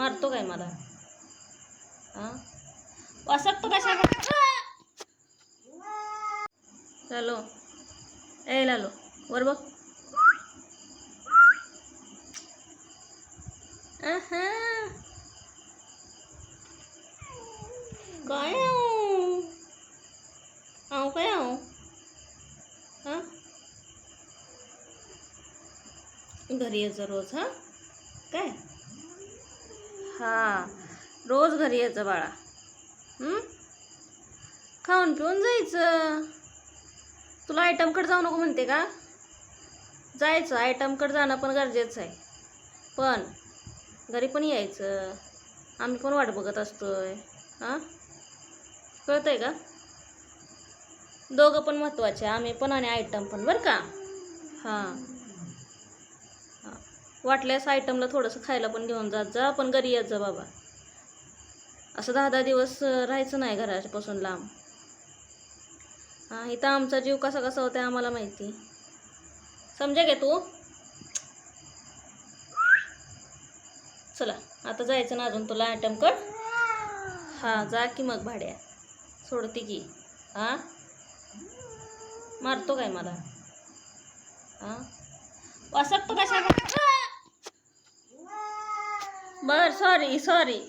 मारतो काय मला? हां वासकतो कशा? लालो ए लालो वर बघ. काय आऊ काय आऊ हां घरी यायचं रोज. हां काय हां रोज घरी यायचं बाळा. खाऊन पिऊन जायचं. तुला आयटमकडे जाऊ नको म्हणते का? जायचं आयटमकडे जाणं पण गरजेचं आहे. पण घरी पण यायचं. आम्ही पण वाट बघत असतोय. हां कळतंय का? दोघं पण महत्त्वाचे, आम्ही पण आणि आयटम पण बरं का. हां हां वाटल्यास आयटमला थोडंसं खायला पण घेऊन जात जा. पण घरी येत जा बाबा. असं 10-10 दिवस राहायचं नाही घरापासून लांब. हां इथं आमचा जीव कसा कसा होता आम्हाला माहिती. समजा घे तू. चला आता जायचं ना अजून तुला आयटमकड. हां जा की मग भाड्या. सोडते की. हां मारतो काय मला? हां वासकतो कशा? बरं सॉरी